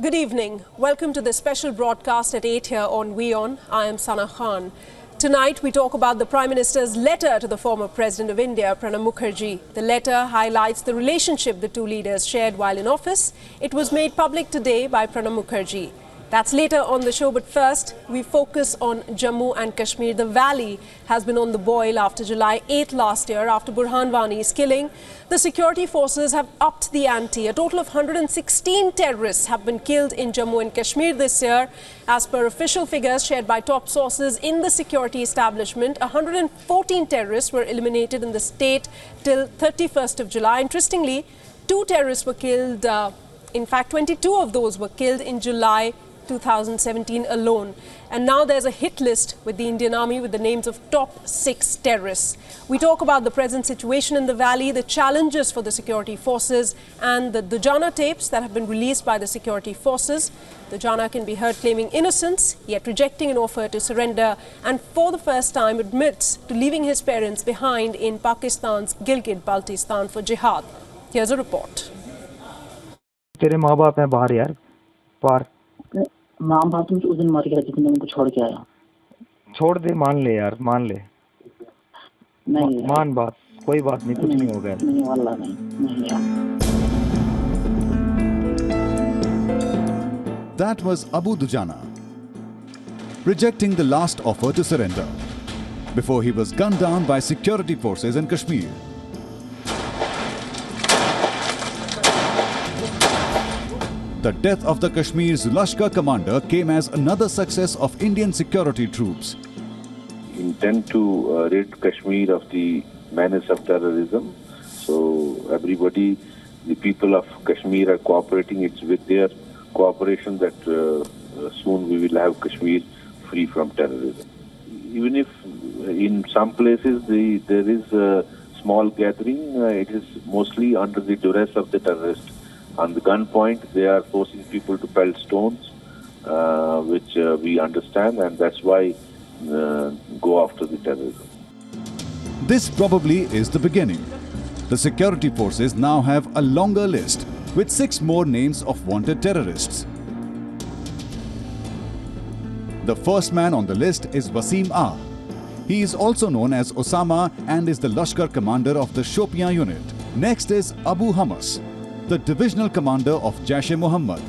Good evening. Welcome to this special broadcast at 8 here on WION. I am Sana Khan. Tonight we talk about the Prime Minister's letter to the former President of India, Pranab Mukherjee. The letter highlights the relationship the two leaders shared while in office. It was made public today by Pranab Mukherjee. That's later on the show, but first we focus on Jammu and Kashmir. The valley has been on the boil after July 8th last year, after Burhan Wani's killing. The security forces have upped the ante. A total of 116 terrorists have been killed in Jammu and Kashmir this year. As per official figures shared by top sources in the security establishment, 114 terrorists were eliminated in the state till 31st of July. Interestingly, 2 terrorists were killed. In fact, 22 of those were killed in July 2017 alone. And now there's a hit list with the Indian Army with the names of top 6 terrorists. We talk about the present situation in the valley, the challenges for the security forces, and the Dujana tapes that have been released by the security forces. Dujana can be heard claiming innocence, yet rejecting an offer to surrender, and for the first time admits to leaving his parents behind in Pakistan's Gilgit-Baltistan for jihad. Here's a report. तेरे माँ बाप हैं बाहर यार पार माँ बाप मुझे उस दिन मार के रखी थी, मैं उनको छोड़ के आया। छोड़ दे, मान ले यार, मान ले। नहीं मान बात, कोई बात नहीं, कुछ नहीं होगा। नहीं वाला नहीं यार। That was Abu Dujana, rejecting the last offer to surrender before he was gunned down by security forces in Kashmir. The death of the Kashmir's Lashkar commander came as another success of Indian security troops. Intend to rid Kashmir of the menace of terrorism. So everybody, the people of Kashmir are cooperating. It's with their cooperation that soon we will have Kashmir free from terrorism. Even if in some places there is a small gathering, it is mostly under the duress of the terrorists. On the gunpoint, they are forcing people to pelt stones, which we understand, and that's why go after the terrorism. This probably is the beginning. The security forces now have a longer list with 6 more names of wanted terrorists. The first man on the list is Wasim Ah. He is also known as Osama and is the Lashkar commander of the Shopian unit. Next is Abu Hamas, the divisional commander of Jaish-e-Mohammed.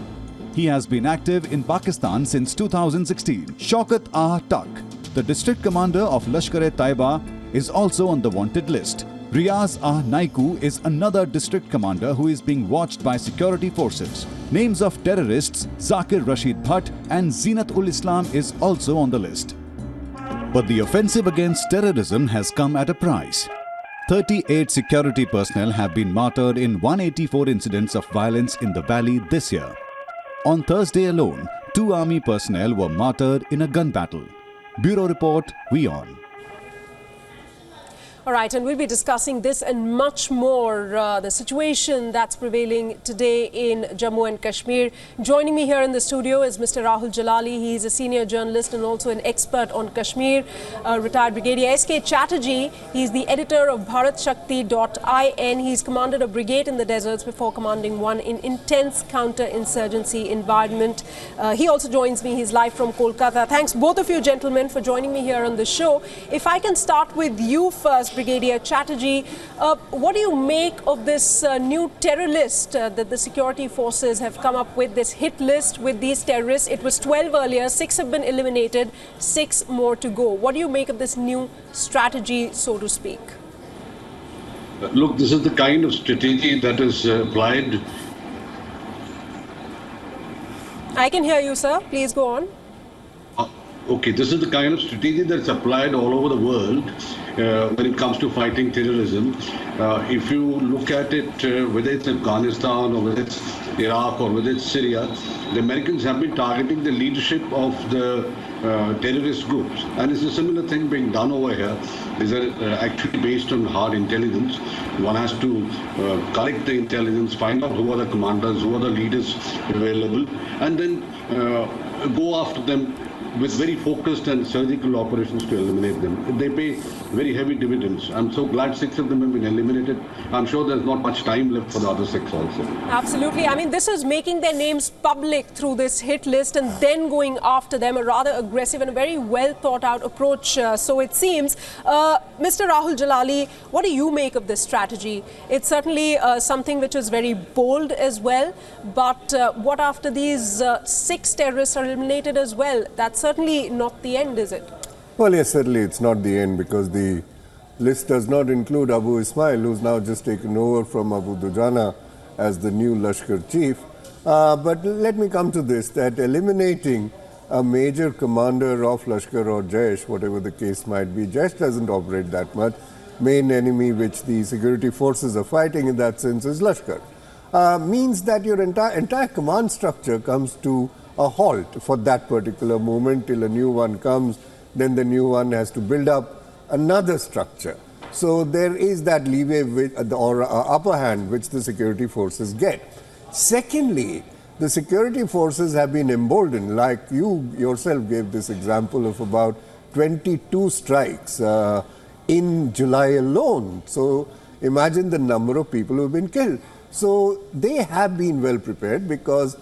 He has been active in Pakistan since 2016. Shaukat Ah Tak, the district commander of Lashkar-e-Taiba, is also on the wanted list. Riaz Ah Naiku is another district commander who is being watched by security forces. Names of terrorists Zakir Rashid Bhatt and Zinat-ul-Islam is also on the list. But the offensive against terrorism has come at a price. 38 security personnel have been martyred in 184 incidents of violence in the valley this year. On Thursday alone, 2 army personnel were martyred in a gun battle. Bureau Report, WION. All right, and we'll be discussing this and much more, the situation that's prevailing today in Jammu and Kashmir. Joining me here in the studio is Mr. Rahul Jalali. He's a senior journalist and also an expert on Kashmir, retired Brigadier S.K. Chatterjee. He's the editor of BharatShakti.in. He's commanded a brigade in the deserts before commanding one in intense counter-insurgency environment. He also joins me. He's live from Kolkata. Thanks both of you gentlemen for joining me here on the show. If I can start with you first, Brigadier Chatterjee, what do you make of this new terror list that the security forces have come up with, this hit list with these terrorists? It was 12 earlier, 6 have been eliminated, 6 more to go. What do you make of this new strategy, so to speak? Look, this is the kind of strategy that is applied. I can hear you, sir. Please go on. Okay, this is the kind of strategy that's applied all over the world when it comes to fighting terrorism. If you look at it, whether it's Afghanistan or whether it's Iraq or whether it's Syria, the Americans have been targeting the leadership of the terrorist groups. And it's a similar thing being done over here. These are actually based on hard intelligence. One has to collect the intelligence, find out who are the commanders, who are the leaders available, and then go after them with very focused and surgical operations to eliminate them. They pay very heavy dividends. I'm so glad 6 of them have been eliminated. I'm sure there's not much time left for the other 6 also. Absolutely. I mean, this is making their names public through this hit list and then going after them, a rather aggressive and a very well thought out approach, so it seems. Mr. Rahul Jalali, what do you make of this strategy? It's certainly something which is very bold as well, but what after these 6 terrorists are eliminated as well? That's certainly not the end, is it? Well, yes, certainly it's not the end, because the list does not include Abu Ismail, who's now just taken over from Abu Dujana as the new Lashkar chief. But let me come to this, that eliminating a major commander of Lashkar or Jaish, whatever the case might be, Jaish doesn't operate that much. Main enemy which the security forces are fighting in that sense is Lashkar. Means that your entire command structure comes to a halt for that particular moment till a new one comes. Then the new one has to build up another structure. So there is that leeway or upper hand which the security forces get. Secondly, the security forces have been emboldened, like you yourself gave this example of about 22 strikes in July alone. So imagine the number of people who have been killed. So they have been well prepared, because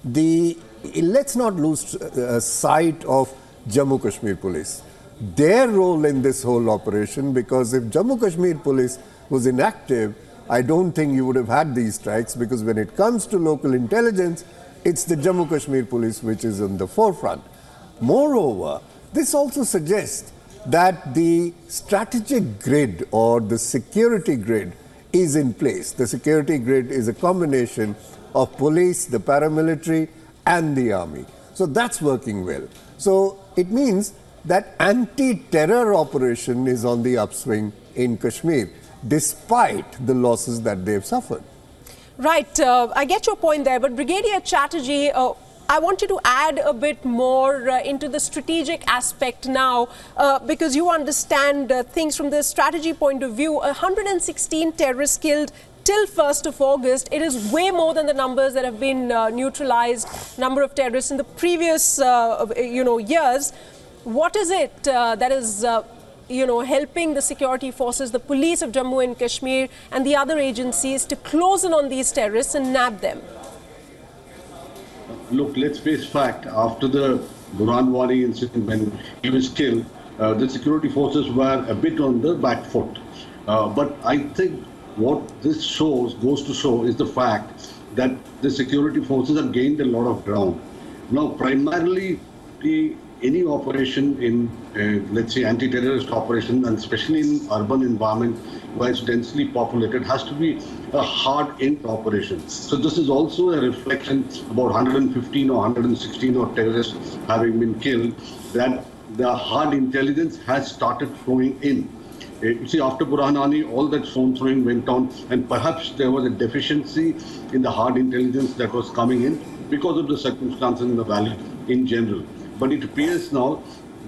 let's not lose sight of Jammu Kashmir police. Their role in this whole operation, because if Jammu Kashmir police was inactive, I don't think you would have had these strikes, because when it comes to local intelligence, it's the Jammu Kashmir police which is on the forefront. Moreover, this also suggests that the strategic grid or the security grid is in place. The security grid is a combination of police, the paramilitary, and the army. So that's working well. So it means that anti-terror operation is on the upswing in Kashmir, despite the losses that they've suffered. Right, I get your point there, but Brigadier Chatterjee, I want you to add a bit more into the strategic aspect now, because you understand things from the strategy point of view. 116 terrorists killed till 1st of August. It is way more than the numbers that have been neutralized, number of terrorists in the previous years. What is it that is helping the security forces, the police of Jammu and Kashmir and the other agencies to close in on these terrorists and nab them? Look, let's face fact. After the Buranwani incident, when he was killed, the security forces were a bit on the back foot. But I think what this goes to show is the fact that the security forces have gained a lot of ground. Now, primarily, any operation in, let's say, anti-terrorist operation, and especially in urban environment where it's densely populated, has to be a hard-end operation. So this is also a reflection about 115 or 116 or terrorists having been killed, that the hard intelligence has started flowing in. You see, after Burhanani, all that stone throwing went on, and perhaps there was a deficiency in the hard intelligence that was coming in because of the circumstances in the valley in general. But it appears now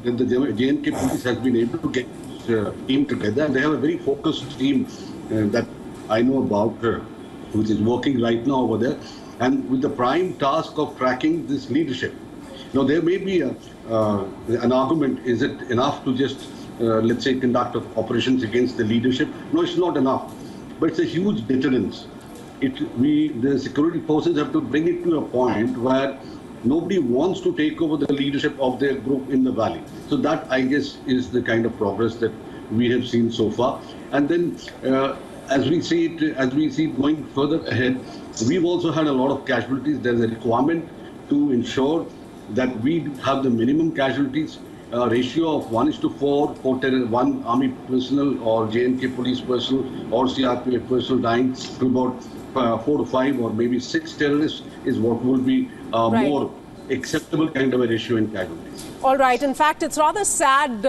that the J&K police has been able to get this team together, and they have a very focused team that I know about, which is working right now over there, and with the prime task of tracking this leadership. Now, there may be an argument, is it enough to just, let's say, conduct operations against the leadership? No, it's not enough, but it's a huge deterrence. The security forces have to bring it to a point where nobody wants to take over the leadership of their group in the valley. So that, I guess, is the kind of progress that we have seen so far. And then, as we see it going further ahead, we've also had a lot of casualties. There's a requirement to ensure that we have the minimum casualties ratio of 1:4 for 1 army personnel or J&K police personnel or CRPF personnel dying to about 4 to 5 or maybe 6 terrorists is what will be more acceptable kind of a ratio in casualties. All right. In fact, it's rather sad.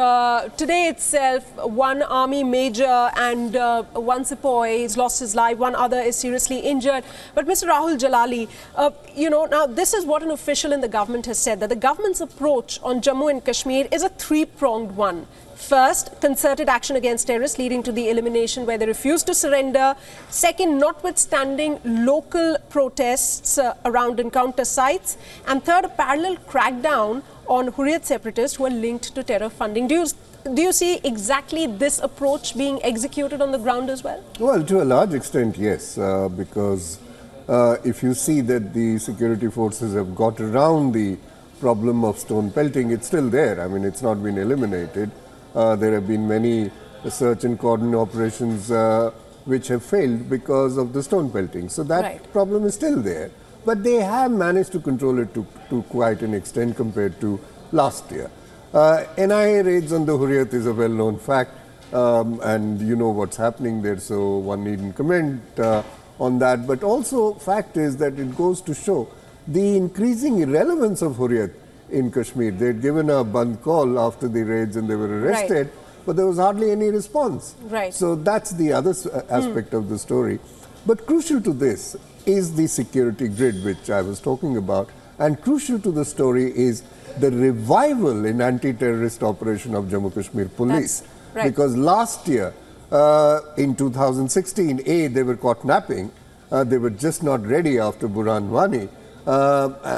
Today itself, one army major and one sepoy has lost his life. One other is seriously injured. But Mr. Rahul Jalali, now this is what an official in the government has said, that the government's approach on Jammu and Kashmir is a three-pronged one. First, concerted action against terrorists leading to the elimination where they refuse to surrender. Second, notwithstanding local protests around encounter sites. And third, a parallel crackdown on Hurriyat separatists who are linked to terror funding. Do you see exactly this approach being executed on the ground as well? Well, to a large extent, yes, because if you see that the security forces have got around the problem of stone pelting, it's still there. I mean, it's not been eliminated. There have been many search and cordon operations which have failed because of the stone pelting. So that problem is still there. But they have managed to control it to quite an extent compared to last year. NIA raids on the Hurriyat is a well-known fact, and you know what's happening there, so one needn't comment on that. But also, fact is that it goes to show the increasing irrelevance of Hurriyat in Kashmir. They had given a band call after the raids and they were arrested, but there was hardly any response. So that's the other aspect of the story. But crucial to this is the security grid which I was talking about, and crucial to the story is the revival in anti-terrorist operation of Jammu Kashmir police. Because last year, in 2016, they were caught napping. They were just not ready after Burhan Wani.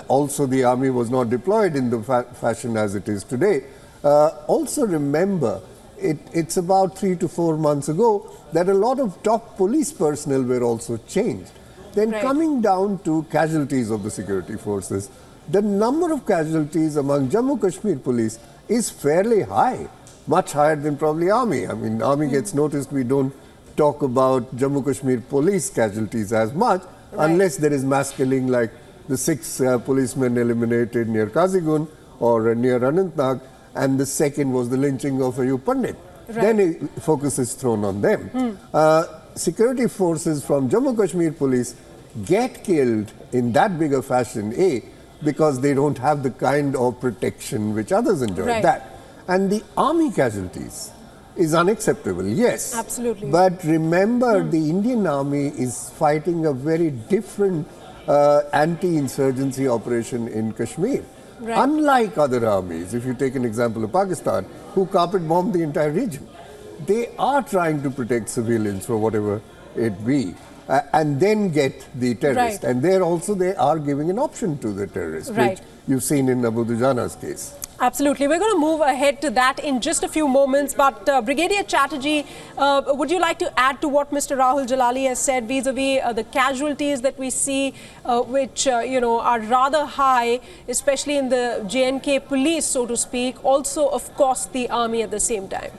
Also, the army was not deployed in the fashion as it is today. Also remember, it's about 3 to 4 months ago that a lot of top police personnel were also changed. Then coming down to casualties of the security forces, the number of casualties among Jammu Kashmir police is fairly high, much higher than probably army. I mean, army gets noticed, we don't talk about Jammu Kashmir police casualties as much, unless there is mass killing like the 6 policemen eliminated near Kazigun or near Anantnag, and the second was the lynching of Ayub Pandit. Then focus is thrown on them. Security forces from Jammu Kashmir police get killed in that bigger fashion, because they don't have the kind of protection which others enjoy. And the army casualties is unacceptable, yes. Absolutely. But remember, the Indian army is fighting a very different anti-insurgency operation in Kashmir. Unlike other armies, if you take an example of Pakistan, who carpet bombed the entire region, they are trying to protect civilians for whatever it be, and then get the terrorist. And there also they are giving an option to the terrorist, which you've seen in Abu Dujana's case. Absolutely. We're going to move ahead to that in just a few moments. But Brigadier Chatterjee, would you like to add to what Mr. Rahul Jalali has said vis-a-vis the casualties that we see, which are rather high, especially in the J&K police, so to speak, also, of course, the army at the same time?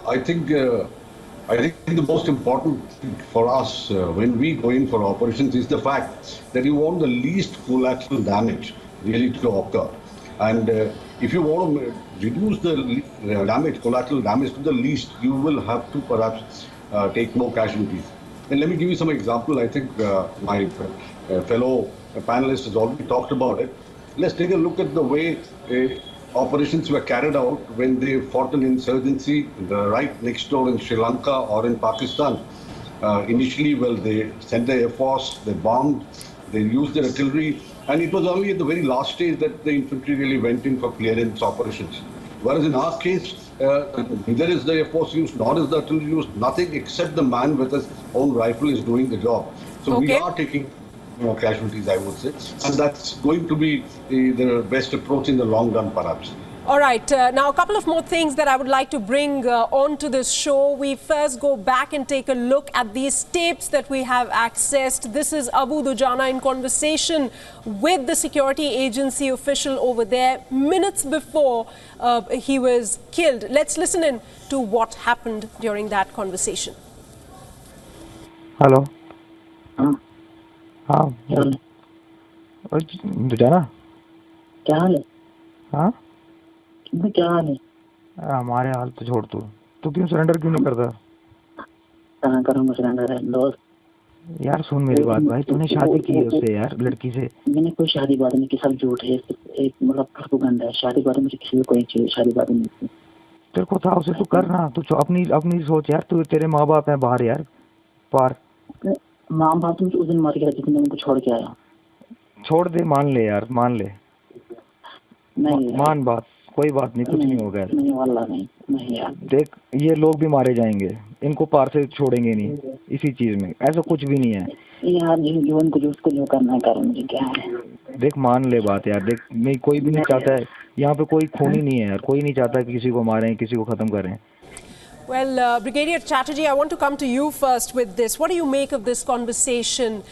I think the most important thing for us when we go in for operations is the fact that you want the least collateral damage really to occur. And if you want to reduce the collateral damage to the least, you will have to perhaps take more casualties. And let me give you some example. I think my fellow panelist has already talked about it. Let's take a look at the way operations were carried out when they fought an insurgency right next door in Sri Lanka or in Pakistan. Initially, well, they sent the Air Force, they bombed, they used their artillery, and it was only at the very last stage that the infantry really went in for clearance operations. Whereas in our case, neither is the Air Force used, nor is the artillery used, nothing except the man with his own rifle is doing the job. So we are taking casualties, I would say, and that's going to be the best approach in the long run, perhaps. All right. Now, a couple of more things that I would like to bring onto this show. We first go back and take a look at these tapes that we have accessed. This is Abu Dujana in conversation with the security agency official over there minutes before he was killed. Let's listen in to what happened during that conversation. Hello. हाँ दुजाना क्या हाल है? हाँ क्या हाल है? हमारे हाल तो छोड़ तू क्यों सरेंडर क्यों नहीं करता? कहाँ करूँगा सरेंडर है दोस्त? यार सुन मेरी बात भाई, तूने शादी की है उससे यार, लड़की से? मैंने कोई शादी बात नहीं की, सब झूठ है, एक मतलब प्रोपेगेंडा है। शादी बात मुझे किसी को कोई शादी बात नहीं की। तेरे को था उसे, तू करना, तू अपनी सोच यार। तू तेरे माँ बाप हैं बाहर यार, पार। माँ बाप तो उस दिन मार के जिस दिन उनको छोड़ के आया। छोड़ दे, मान ले यार, मान ले। नहीं मान बात, कोई बात नहीं, कुछ नहीं होगा। नहीं वाला नहीं यार। देख ये लोग भी मारे जाएंगे, इनको पार से छोड़ेंगे नहीं इसी चीज में, ऐसा कुछ भी नहीं है यार। जीवन को जो उसको जो करना है कर, मुझे क्या है। देख मान ले बात यार, देख मैं कोई भी नहीं चाहता है यहाँ पे कोई खूनी नहीं है यार, कोई नहीं चाहता कि किसी को मारें, किसी को खत्म करें. Well, Brigadier Chatterjee, I want to come to you first with this. What do you make of this conversation?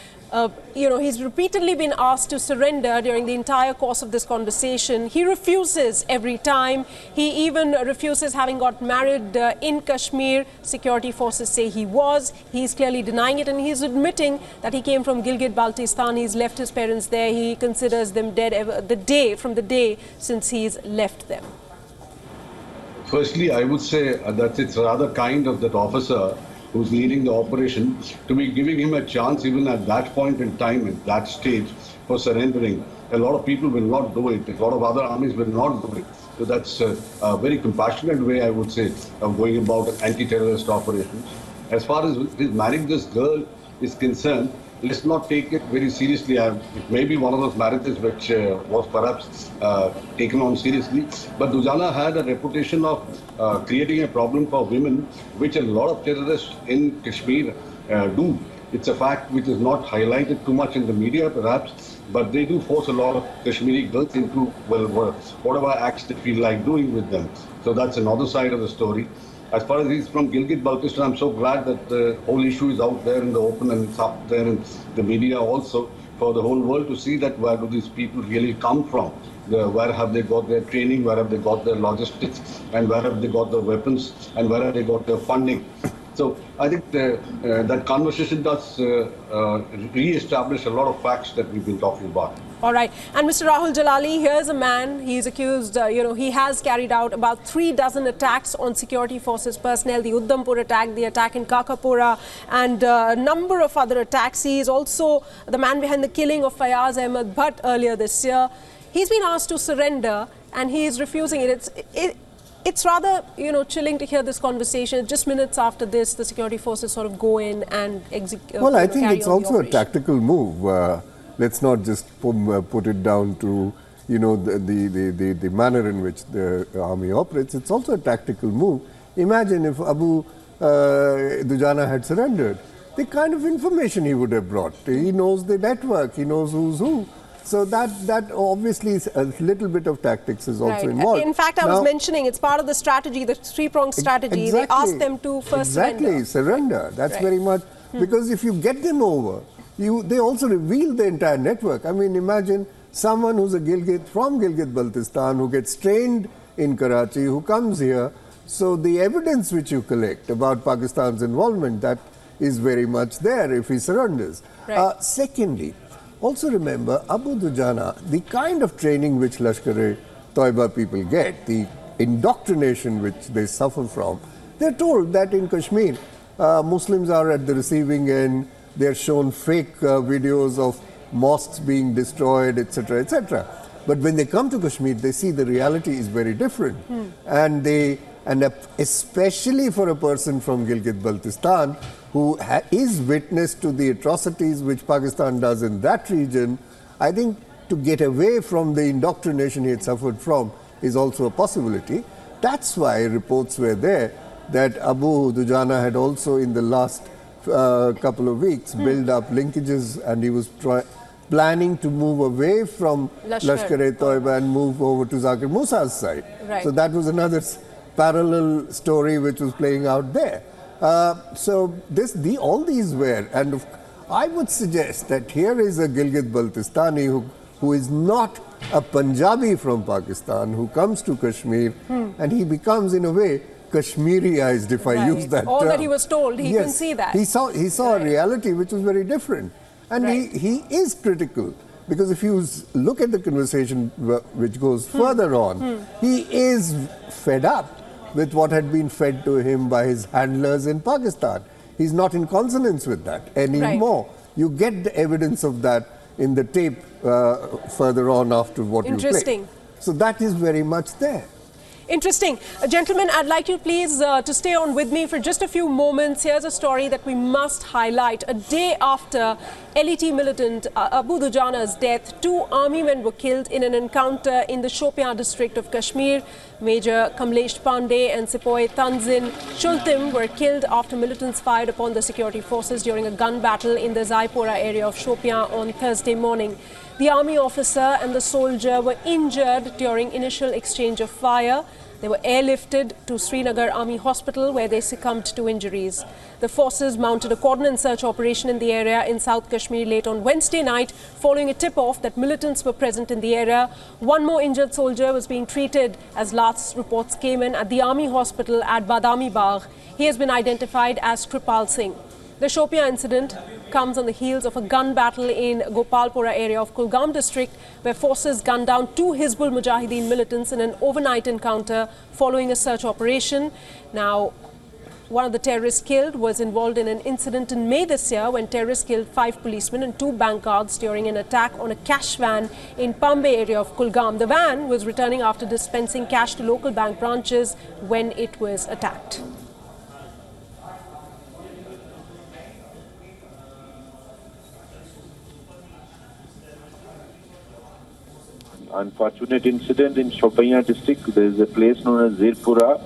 He's repeatedly been asked to surrender during the entire course of this conversation. He refuses every time. He even refuses having got married in Kashmir. Security forces say he was. He's clearly denying it, and he's admitting that he came from Gilgit-Baltistan. He's left his parents there. He considers them dead from the day since he's left them. Firstly, I would say that it's rather kind of that officer who's leading the operation to be giving him a chance even at that point in time, at that stage, for surrendering. A lot of people will not do it. A lot of other armies will not do it. So that's a very compassionate way, I would say, of going about anti-terrorist operations. As far as his marrying this girl is concerned, let's not take it very seriously. It may be one of those marriages which was perhaps taken on seriously. But Dujana had a reputation of creating a problem for women, which a lot of terrorists in Kashmir do. It's a fact which is not highlighted too much in the media, perhaps, but they do force a lot of Kashmiri girls into, whatever acts they feel like doing with them. So that's another side of the story. As far as he's from Gilgit-Baltistan, I'm so glad that the whole issue is out there in the open and it's up there in the media also for the whole world to see that where do these people really come from, where have they got their training, where have they got their logistics, and where have they got their weapons, and where have they got their funding. So I think that conversation does re-establish a lot of facts that we've been talking about. All right. And Mr. Rahul Jalali, here's a man, he's accused, he has carried out about 36 attacks on security forces personnel, the Udhampur attack, the attack in Kakapura, and a number of other attacks. He is also the man behind the killing of Fayaz Ahmed Bhatt earlier this year. He's been asked to surrender and he is refusing it. It's rather, chilling to hear this conversation. Just minutes after this, the security forces sort of go in and execute. Well, I think it's also a tactical move. Let's not just put it down to, the manner in which the army operates. It's also a tactical move. Imagine if Abu Dujana had surrendered, the kind of information he would have brought. He knows the network, he knows who's who. So that obviously is a little bit of tactics is also involved. In fact, I was mentioning it's part of the strategy, the three-pronged strategy. Exactly, they asked them to first surrender. That's very much, because if you get them over, they also reveal the entire network. I mean, imagine someone who's from Gilgit-Baltistan who gets trained in Karachi, who comes here. So the evidence which you collect about Pakistan's involvement, that is very much there if he surrenders. Right. Secondly, also remember, Abu Dujana, the kind of training which Lashkar-e-Toiba people get, the indoctrination which they suffer from, they're told that in Kashmir, Muslims are at the receiving end, they're shown fake videos of mosques being destroyed, etc., etc. But when they come to Kashmir, they see the reality is very different. And especially for a person from Gilgit-Baltistan, who is witness to the atrocities which Pakistan does in that region, I think to get away from the indoctrination he had suffered from is also a possibility. That's why reports were there that Abu Dujana had also in the last couple of weeks built up linkages, and he was planning to move away from Lashkar-e-Toiba and move over to Zakir Musa's side. Right. So that was another parallel story which was playing out there. So all these were, and I would suggest that here is a Gilgit-Baltistani who is not a Punjabi from Pakistan, who comes to Kashmir, and he becomes in a way Kashmiriized, if I use that term. All that he was told, he can see that. He saw a reality which was very different, and he is critical. Because if you look at the conversation which goes further on, he is fed up with what had been fed to him by his handlers in Pakistan. He's not in consonance with that anymore. Right. You get the evidence of that in the tape further on after what you play. So that is very much there. Interesting. Gentlemen, I'd like you please to stay on with me for just a few moments. Here's a story that we must highlight. A day after LET militant Abu Dujana's death, 2 army men were killed in an encounter in the Shopian district of Kashmir. Major Kamlesh Pandey and Sepoy Tanzin Chultim were killed after militants fired upon the security forces during a gun battle in the Zaipora area of Shopian on Thursday morning. The army officer and the soldier were injured during initial exchange of fire. They were airlifted to Srinagar Army Hospital where they succumbed to injuries. The forces mounted a cordon and search operation in the area in South Kashmir late on Wednesday night following a tip-off that militants were present in the area. One more injured soldier was being treated as last reports came in at the Army Hospital at Badami Bagh. He has been identified as Kripal Singh. The Shopian incident comes on the heels of a gun battle in Gopalpura area of Kulgam district where forces gunned down 2 Hizbul Mujahideen militants in an overnight encounter following a search operation. Now, one of the terrorists killed was involved in an incident in May this year when terrorists killed 5 policemen and 2 bank guards during an attack on a cash van in Pambe area of Kulgam. The van was returning after dispensing cash to local bank branches when it was attacked. Unfortunate incident in Shopian district. There is a place known as Zirpura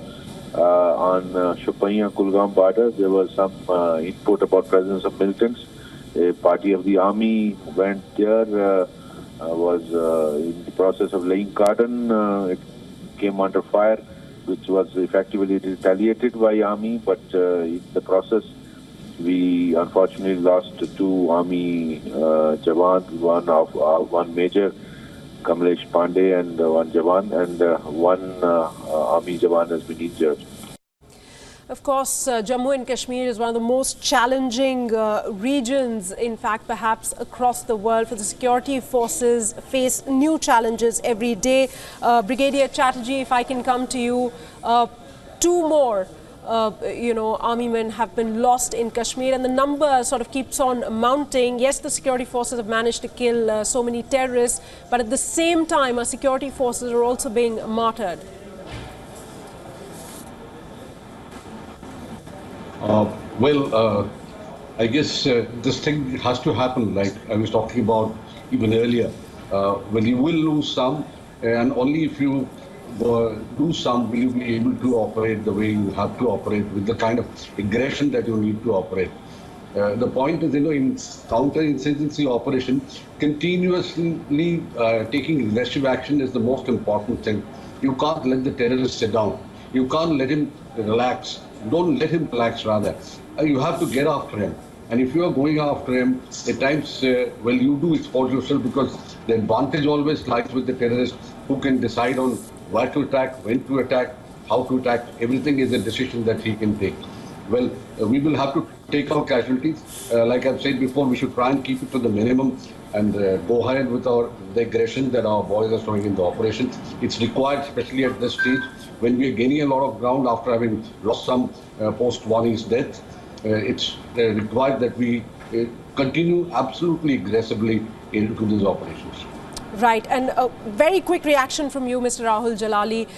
on Shopian-Kulgam border. There was some input about presence of militants. A party of the army went there, was in the process of laying cordon. It came under fire, which was effectively retaliated by army, but in the process, we unfortunately lost 2 army jawans, one major, Kamlesh Pandey, and one Jawan, and one army Jawan has been injured. Of course, Jammu and Kashmir is one of the most challenging regions, in fact, perhaps across the world. For the security forces face new challenges every day. Brigadier Chatterjee, if I can come to you, 2 more army men have been lost in Kashmir, and the number sort of keeps on mounting. Yes, the security forces have managed to kill so many terrorists, but at the same time, our security forces are also being martyred. I guess this thing has to happen, like I was talking about even earlier. Well, you will lose some, and only if you do some will you be able to operate the way you have to operate with the kind of aggression that you need to operate. The point is, in counter-insurgency operation, continuously taking aggressive action is the most important thing. You can't let the terrorist sit down. You can't let him relax. Don't let him relax, rather. You have to get after him. And if you are going after him, at times, you do expose yourself, because the advantage always lies with the terrorist, who can decide on where to attack, when to attack, how to attack. Everything is a decision that he can take. Well, we will have to take our casualties. Like I've said before, we should try and keep it to the minimum and go ahead with the aggression that our boys are showing in the operations. It's required, especially at this stage, when we are gaining a lot of ground after having lost some post-Wani's death. It's required that we continue absolutely aggressively into these operations. Right, and a very quick reaction from you, Mr. Rahul Jalali.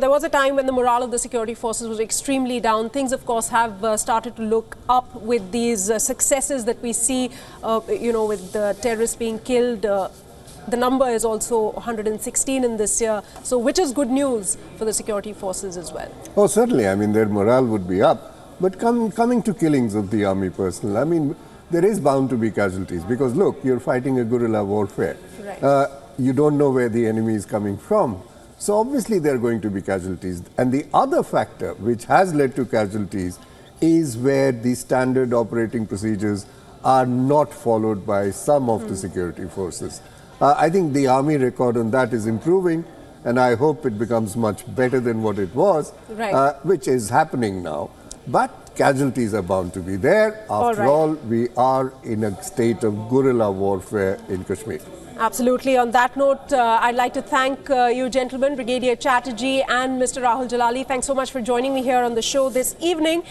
There was a time when the morale of the security forces was extremely down. Things, of course, have started to look up with these successes that we see, with the terrorists being killed. The number is also 116 in this year, so which is good news for the security forces as well. Oh, certainly. I mean, their morale would be up. But coming to killings of the army personnel, I mean, there is bound to be casualties, because look, you're fighting a guerrilla warfare. Right. You don't know where the enemy is coming from. So obviously there are going to be casualties. And the other factor which has led to casualties is where the standard operating procedures are not followed by some of the security forces. I think the army record on that is improving, and I hope it becomes much better than what it was, right. Which is happening now. But casualties are bound to be there. After all, we are in a state of guerrilla warfare in Kashmir. Absolutely. On that note, I'd like to thank you gentlemen, Brigadier Chatterjee and Mr. Rahul Jalali. Thanks so much for joining me here on the show this evening.